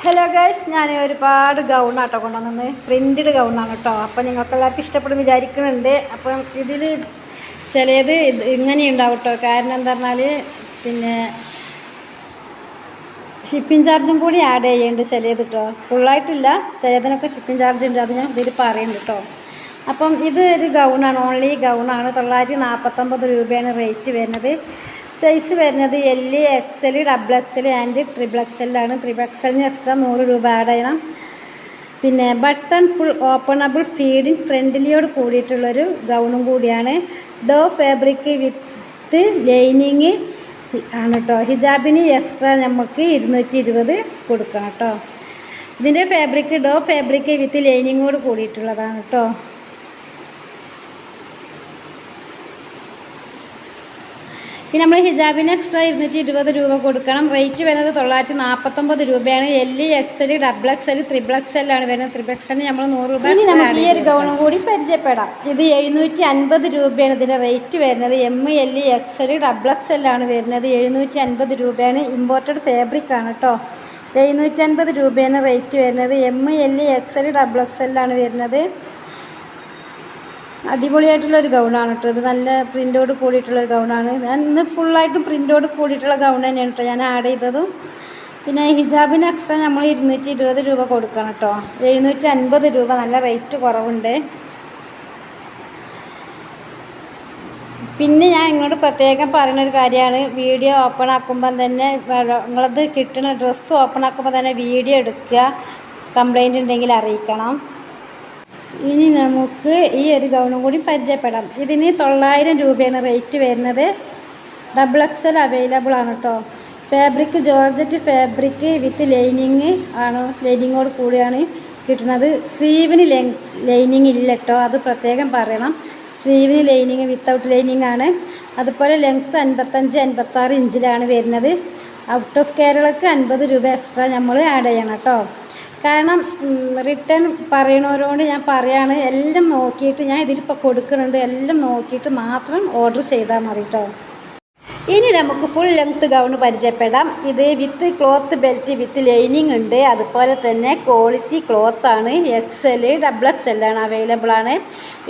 Hello guys, ഞാൻ ഒരുപാട് ഗൗണാട്ടോ കൊണ്ടുവന്നത്. പ്രിൻറ്റഡ് ഗൗണാണ് കേട്ടോ. അപ്പോൾ നിങ്ങൾക്ക് എല്ലാവർക്കും ഇഷ്ടപ്പെടും വിചാരിക്കുന്നുണ്ട്. അപ്പം ഇതിൽ ചിലത് ഇങ്ങനെ ഉണ്ടാവും കേട്ടോ. കാരണം എന്താ പറഞ്ഞാൽ പിന്നെ ഷിപ്പിംഗ് ചാർജും കൂടി ആഡ് ചെയ്യുന്നുണ്ട് ചിലത് കേട്ടോ. ഫുള്ളായിട്ടില്ല, ചിലതിനൊക്കെ ഷിപ്പിംഗ് ചാർജ് ഉണ്ട്. അത് ഞാൻ ഇതിൽ പറയുന്നുണ്ട് കേട്ടോ. അപ്പം ഇത് ഒരു ഗൗണാണ്, ഓൺലി ഗൗണാണ്. 949 രൂപയാണ് റേറ്റ് വരുന്നത്. സൈസ് വരുന്നത് L, XL, XXL and XXL ആണ്. XXLന് എക്സ്ട്രാ 100 രൂപ ആഡ് ചെയ്യണം. പിന്നെ ബട്ടൺ ഫുൾ ഓപ്പണബിൾ ഫീഡിങ് ഫ്രണ്ട്ലിയോട് കൂടിയിട്ടുള്ളൊരു ഗൗണും കൂടിയാണ്. ഡോ ഫാബ്രിക് വിത്ത് ലൈനിങ് ആണ് കേട്ടോ. ഹിജാബിന് എക്സ്ട്രാ നമുക്ക് 220 കൊടുക്കണം കേട്ടോ. ഇതിൻ്റെ ഫാബ്രിക് ഡോ ഫാബ്രിക് വിത്ത് ലൈനിങ്ങോട് കൂടിയിട്ടുള്ളതാണ് കേട്ടോ. പിന്നെ നമ്മൾ ഹിജാബിന് എക്സ്ട്രാ 220 രൂപ കൊടുക്കണം. റേറ്റ് വരുന്നത് 949 രൂപയാണ്. L, XL, XXL, XXL ആണ് വരുന്നത്. XXL നമ്മൾ 100 രൂപ. ഇനി നമുക്ക് ഈ ഒരു ഗൗണും കൂടി പരിചയപ്പെടാം. ഇത് 750 രൂപയാണ് ഇതിൻ്റെ റേറ്റ് വരുന്നത്. M, L, XL, XXL ആണ് വരുന്നത്. 750 രൂപയാണ്. ഇമ്പോർട്ടഡ് ഫാബ്രിക് ആണ് കേട്ടോ. 750 രൂപയാണ് റേറ്റ് വരുന്നത്. M, L, XL, XXL ആണ് വരുന്നത്. അടിപൊളിയായിട്ടുള്ളൊരു ഗൗണാണ് കേട്ടോ. ഇത് നല്ല പ്രിൻ്റോട് കൂടിയിട്ടുള്ളൊരു ഗൗണാണ്. ഞാൻ ഇന്ന് ഫുള്ളായിട്ടും പ്രിൻ്റോട് കൂടിയിട്ടുള്ള ഗൗൺ തന്നെയാണ് കേട്ടോ ഞാൻ ആഡ് ചെയ്തതും. പിന്നെ ഹിജാബിന് എക്സ്ട്രാ നമ്മൾ 220 രൂപ കൊടുക്കണം കേട്ടോ. 750 രൂപ, നല്ല റേറ്റ് കുറവുണ്ട്. പിന്നെ ഞാൻ ഇങ്ങോട്ട് പ്രത്യേകം പറയുന്നൊരു കാര്യമാണ്, വീഡിയോ ഓപ്പൺ ആക്കുമ്പം തന്നെ നിങ്ങളത് കിട്ടുന്ന ഡ്രസ്സ് ഓപ്പൺ ആക്കുമ്പോൾ തന്നെ വീഡിയോ എടുക്കുക. കംപ്ലൈൻറ്റ് ഉണ്ടെങ്കിൽ അറിയിക്കണം. ഇനി നമുക്ക് ഈ ഒരു ഗൗണും കൂടി പരിചയപ്പെടാം. ഇതിന് 900 രൂപയാണ് റേറ്റ് വരുന്നത്. XXL അവൈലബിൾ ആണ് കേട്ടോ. Fabric georgette fabric with lining ആണ്, ലൈനിങ്ങോട് കൂടിയാണ് കിട്ടുന്നത്. സ്ലീവിന് ലൈനിങ് ഇല്ല കേട്ടോ, അത് പ്രത്യേകം പറയണം. സ്ലീവിന് ലൈനിങ് വിത്തൗട്ട് ലൈനിങ് ആണ്. അതുപോലെ ലെങ്ത്ത് 55-56 ഇഞ്ചിലാണ് വരുന്നത്. ഔട്ട് ഓഫ് കേരളക്ക് 50 രൂപ എക്സ്ട്രാ നമ്മൾ ആഡ് ചെയ്യണം കേട്ടോ. കാരണം റിട്ടേൺ പറയണവരോട് ഞാൻ പറയാണ്, എല്ലാം നോക്കിയിട്ട് ഞാൻ ഇതിലിപ്പോൾ കൊടുക്കുന്നുണ്ട്, എല്ലാം നോക്കിയിട്ട് മാത്രം ഓർഡർ ചെയ്താൽ മതി കേട്ടോ. ഇനി നമുക്ക് ഫുൾ ലെങ്ത്ത് ഗൗണ് പരിചയപ്പെടാം. ഇത് വിത്ത് ക്ലോത്ത് ബെൽറ്റ് വിത്ത് ലൈനിങ് ഉണ്ട്. അതുപോലെ തന്നെ ക്വാളിറ്റി ക്ലോത്താണ്. XL, XXL ആണ് അവൈലബിൾ ആണ്.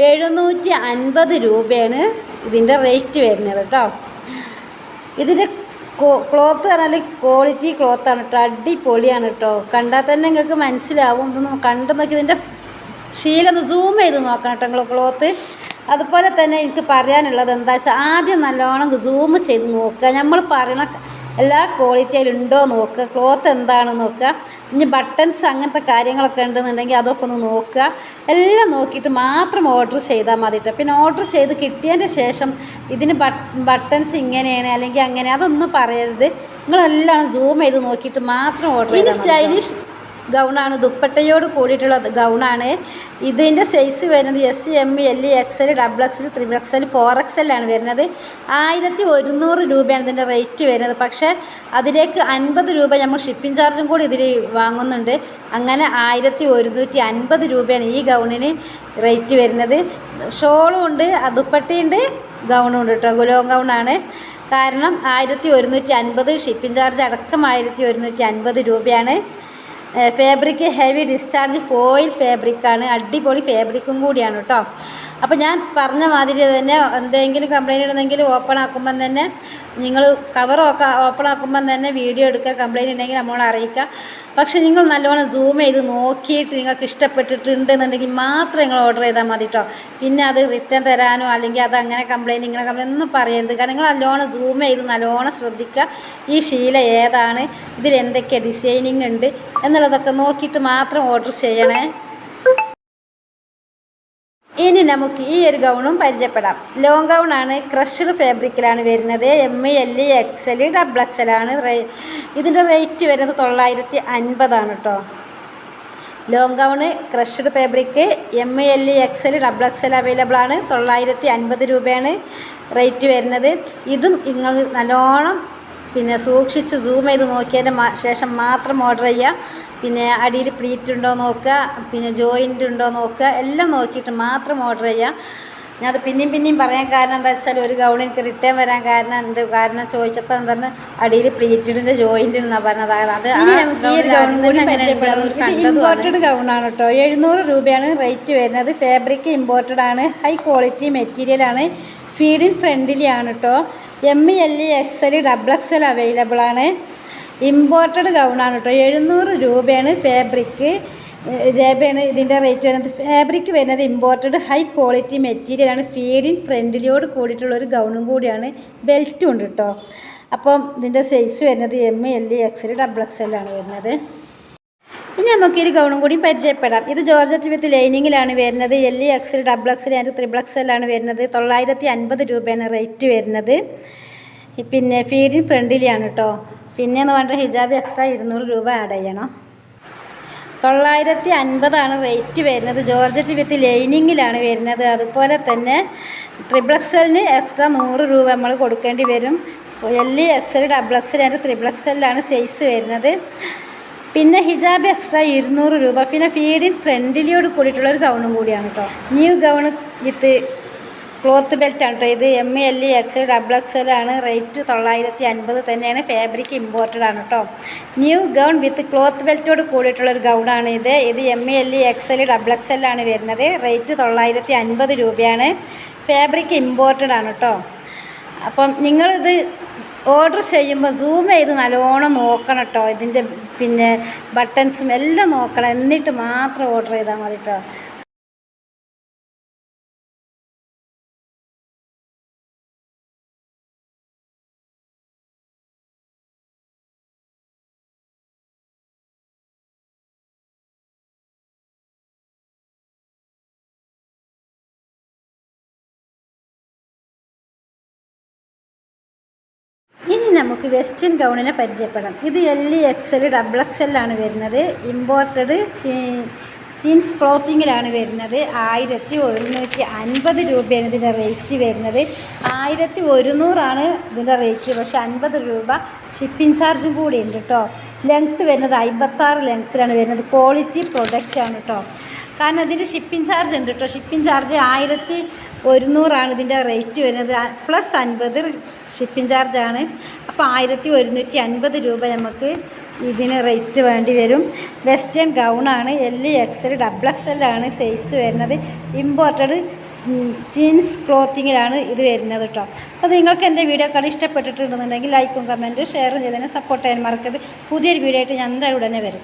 750 രൂപയാണ് ഇതിൻ്റെ റേറ്റ് വരുന്നത് കേട്ടോ. ഇതിൻ്റെ ക്ലോത്ത് പറഞ്ഞാൽ ക്വാളിറ്റി ക്ലോത്താണ് കേട്ടോ. അടിപൊളിയാണ് കേട്ടോ. കണ്ടാൽ തന്നെ നിങ്ങൾക്ക് മനസ്സിലാവും. ഇതൊന്ന് കണ്ടു നോക്കി, ഇതിൻ്റെ ശീലൊന്ന് സൂം ചെയ്ത് നോക്കണം കേട്ടോ നിങ്ങൾ ക്ലോത്ത്. അതുപോലെ തന്നെ എനിക്ക് പറയാനുള്ളത് എന്താ വെച്ചാൽ, ആദ്യം നല്ലോണം സൂം ചെയ്ത് നോക്കുക. നമ്മൾ പറയണ എല്ലാ ക്വാളിറ്റി അതിലുണ്ടോ നോക്കുക. ക്ലോത്ത് എന്താണെന്ന് നോക്കുക. ഇനി ബട്ടൺസ് അങ്ങനത്തെ കാര്യങ്ങളൊക്കെ ഉണ്ടെന്നുണ്ടെങ്കിൽ അതൊക്കെ ഒന്ന് നോക്കുക. എല്ലാം നോക്കിയിട്ട് മാത്രം ഓർഡർ ചെയ്താൽ മതി കേട്ടോ. പിന്നെ ഓർഡർ ചെയ്ത് കിട്ടിയതിൻ്റെ ശേഷം ഇതിന് ബട്ടൺസ് ഇങ്ങനെയാണ് അല്ലെങ്കിൽ അങ്ങനെ അതൊന്നും പറയരുത്. നിങ്ങളെല്ലാം സൂം ചെയ്ത് നോക്കിയിട്ട് മാത്രം ഓർഡർ ചെയ്ത്. സ്റ്റൈലിഷ് ഗൗണാണ്, ദുപ്പട്ടയോട് കൂടിയിട്ടുള്ള ഗൗണാണ്. ഇതിൻ്റെ സൈസ് വരുന്നത് S, M, L, XL, XXL, XXL, 4XL ആണ് വരുന്നത്. 1100 രൂപയാണ് ഇതിൻ്റെ റേറ്റ് വരുന്നത്. പക്ഷേ അതിലേക്ക് 50 രൂപ നമ്മൾ ഷിപ്പിംഗ് ചാർജും കൂടി ഇതിൽ വാങ്ങുന്നുണ്ട്. അങ്ങനെ 1150 രൂപയാണ് ഈ ഗൗണിന് റേറ്റ് വരുന്നത്. ഷോളും ഉണ്ട്, ദുപ്പട്ടയുണ്ട്, ഗൗണും ഉണ്ട് കേട്ടോ. ലോങ് ഗൗണാണ്. കാരണം 1150, ഷിപ്പിംഗ് ചാർജ് അടക്കം 1150 രൂപയാണ്. ഫാബ്രിക് ഹെവി ഡിസ്ചാർജ് ഫോയിൽ ഫാബ്രിക്കാണ്. അടിപൊളി ഫാബ്രിക്കും കൂടിയാണ് കേട്ടോ. അപ്പോൾ ഞാൻ പറഞ്ഞ മാതിരി തന്നെ എന്തെങ്കിലും കംപ്ലയിൻ്റ് ഉണ്ടെങ്കിൽ ഓപ്പൺ ആക്കുമ്പം തന്നെ നിങ്ങൾ കവർ ഓപ്പൺ ആക്കുമ്പം തന്നെ വീഡിയോ എടുക്കുക. കംപ്ലയിൻ്റ് ഉണ്ടെങ്കിൽ നമ്മളോട് അറിയിക്കുക. പക്ഷേ നിങ്ങൾ നല്ലോണം സൂം ചെയ്ത് നോക്കിയിട്ട് നിങ്ങൾക്ക് ഇഷ്ടപ്പെട്ടിട്ടുണ്ടെന്നുണ്ടെങ്കിൽ മാത്രം നിങ്ങൾ ഓർഡർ ചെയ്താൽ മതി കേട്ടോ. പിന്നെ അത് റിട്ടേൺ തരാനോ അല്ലെങ്കിൽ അത് അങ്ങനെ കംപ്ലയിൻറ്റ് ഇങ്ങനെ കംപ്ലയിൻ്റ് ഒന്നും പറയരുത്. കാരണം നിങ്ങൾ നല്ലോണം സൂം ചെയ്ത് നല്ലോണം ശ്രദ്ധിക്കുക. ഈ ശീല ഏതാണ്, ഇതിൽ എന്തൊക്കെ ഡിസൈനിങ് ഉണ്ട് എന്നുള്ളതൊക്കെ നോക്കിയിട്ട് മാത്രം ഓർഡർ ചെയ്യണേ. ഇനി നമുക്ക് ഈ ഒരു ഗൗണും പരിചയപ്പെടാം. ലോങ് ഗൗണാണ്, ക്രഷ്ഡ് ഫാബ്രിക്കിലാണ് വരുന്നത്. M, L, XL, XXL ആണ്. ഇതിൻ്റെ റേറ്റ് വരുന്നത് 950 ആണ് കേട്ടോ. Long gown crushed fabric M, L, XL, XXL available ആണ്. 950 രൂപയാണ് റേറ്റ് വരുന്നത്. ഇതും നിങ്ങൾ നല്ലോണം പിന്നെ സൂക്ഷിച്ച് സൂം ചെയ്ത് നോക്കിയതിൻ്റെ ശേഷം മാത്രം ഓർഡർ ചെയ്യുക. പിന്നെ അടിയിൽ പ്ലീറ്റ് ഉണ്ടോ നോക്കുക, പിന്നെ ജോയിൻ്റ് ഉണ്ടോ നോക്കുക. എല്ലാം നോക്കിയിട്ട് മാത്രം ഓർഡർ ചെയ്യുക. ഞാനത് പിന്നെയും പറയാൻ കാരണം എന്താ വെച്ചാൽ ഒരു ഗൗൺ എനിക്ക് റിട്ടേൺ വരാൻ കാരണം ചോദിച്ചപ്പോൾ എന്താണ് അടിയിൽ പ്ലീറ്റഡിൻ്റെ ജോയിൻ്റ് എന്നാണ് പറഞ്ഞത്. അത് നമുക്ക് ഈ ഒരു ഗൗണും കൂടി പരിചയപ്പെടുന്നത് ഇമ്പോർട്ടഡ് ഗൗണാണ് കേട്ടോ. 700 രൂപയാണ് റേറ്റ് വരുന്നത്. ഫാബ്രിക് ഇമ്പോർട്ടഡ് ആണ്, ഹൈ ക്വാളിറ്റി മെറ്റീരിയലാണ്, ഫീഡ് ഇൻ ഫ്രണ്ട്ലി ആണ് കേട്ടോ. ML XL XXL അവൈലബിൾ ആണ്. ഇമ്പോർട്ടഡ് ഗൗണാണ് കേട്ടോ. 700 രൂപയാണ് ഫാബ്രിക് രൂപയാണ് ഇതിൻ്റെ റേറ്റ് വരുന്നത്. ഫാബ്രിക് വരുന്നത് ഇമ്പോർട്ടഡ് ഹൈ ക്വാളിറ്റി മെറ്റീരിയലാണ്, ഫീഡിങ് ഫ്രണ്ടിലോട് കൂടിയിട്ടുള്ളൊരു ഗൗണും കൂടിയാണ്. ബെൽറ്റും ഉണ്ട് കേട്ടോ. അപ്പം ഇതിൻ്റെ സൈസ് വരുന്നത് ML XL XXL ആണ് വരുന്നത്. ഇനി നമുക്ക് ഈ ഗൗണും കൂടി പരിചയപ്പെടാം. ഇത് ജോർജറ്റ് വിത്ത് ലൈനിങ്ങിലാണ് വരുന്നത്. LL XL XXL and XXL ആണ് വരുന്നത്. 950 രൂപയാണ് റേറ്റ് വരുന്നത്. പിന്നെ ഫീഡിങ് ഫ്രണ്ടിലി ആണ് കേട്ടോ. പിന്നെയെന്ന് പറഞ്ഞാൽ ഹിജാബ് എക്സ്ട്രാ 200 രൂപ ആഡ് ചെയ്യണം. 950 റേറ്റ് വരുന്നത്. ജോർജറ്റ് വിത്ത് ലൈനിങ്ങിലാണ് വരുന്നത്. അതുപോലെ തന്നെ XXLന് എക്സ്ട്രാ 100 രൂപ നമ്മൾ കൊടുക്കേണ്ടി വരും. LL XL XXL and XXL ആണ് സൈസ് വരുന്നത്. പിന്നെ ഹിജാബ് എക്സ്ട്രാ 200 രൂപ. പിന്നെ ഫീഡിങ് ഫ്രണ്ടിലിയോട് കൂടിയിട്ടുള്ളൊരു ഗൗണും കൂടിയാണ് കേട്ടോ. ന്യൂ ഗൗൺ വിത്ത് ക്ലോത്ത് ബെൽറ്റാണ് കേട്ടോ. ഇത് ML XL XXL ആണ്. റേറ്റ് 950 തന്നെയാണ്. ഫാബ്രിക് ഇമ്പോർട്ടഡ് ആണ് കേട്ടോ. ന്യൂ ഗൗൺ വിത്ത് ക്ലോത്ത് ബെൽറ്റോട് കൂടിയിട്ടുള്ളൊരു ഗൗണാണ് ഇത്. ML XL XXL ആണ് വരുന്നത്. റേറ്റ് 950 രൂപയാണ്. ഫാബ്രിക് ഇമ്പോർട്ടഡ് ആണ് കേട്ടോ. അപ്പം നിങ്ങളിത് ഓർഡർ ചെയ്യുമ്പോൾ സൂം ചെയ്ത് നല്ലോണം നോക്കണം കേട്ടോ. ഇതിൻ്റെ പിന്നെ ബട്ടൺസും എല്ലാം നോക്കണം, എന്നിട്ട് മാത്രം ഓർഡർ ചെയ്താൽ മതി കേട്ടോ. ഇനി നമുക്ക് വെസ്റ്റേൺ ഗൗണിനെ പരിചയപ്പെടാം. ഇത് LL XL XXL ആണ് വരുന്നത്. ഇമ്പോർട്ടഡ് ജീൻസ് ക്ലോത്തിങ്ങിലാണ് വരുന്നത്. 1150 രൂപയാണ് ഇതിൻ്റെ റേറ്റ് വരുന്നത്. 1100 ആണ് ഇതിൻ്റെ റേറ്റ്. പക്ഷേ 50 രൂപ ഷിപ്പിംഗ് ചാർജും കൂടി ഉണ്ട് കേട്ടോ. ലെങ്ത്ത് വരുന്നത് 56 ലെങ്ത്തിലാണ് വരുന്നത്. ക്വാളിറ്റി പ്രൊഡക്റ്റ് ആണ് കേട്ടോ. കാരണം ഇതിൻ്റെ ഷിപ്പിംഗ് ചാർജ് ഉണ്ട് കേട്ടോ. ഷിപ്പിംഗ് ചാർജ് 1100 ഇതിൻ്റെ റേറ്റ് വരുന്നത്. പ്ലസ് 50 ഷിപ്പിംഗ് ചാർജാണ്. അപ്പോൾ 1150 രൂപ നമുക്ക് ഇതിന് റേറ്റ് വേണ്ടി വരും. വെസ്റ്റേൺ ഗൗണാണ്. LL XL XXL ആണ് സൈസ് വരുന്നത്. ഇമ്പോർട്ടഡ് ജീൻസ് ക്ലോത്തിങ്ങിലാണ് ഇത് വരുന്നത് കേട്ടോ. അപ്പോൾ നിങ്ങൾക്ക് എൻ്റെ വീഡിയോ കളി ഇഷ്ടപ്പെട്ടിട്ടുണ്ടെന്നുണ്ടെങ്കിൽ ലൈക്കും കമൻറ്റും ഷെയറും ചെയ്തതിനെ സപ്പോർട്ട് ചെയ്യാൻ മറക്കരുത്. പുതിയൊരു വീഡിയോ ആയിട്ട് ഞാൻ എന്തായാലും ഉടനെ വരും.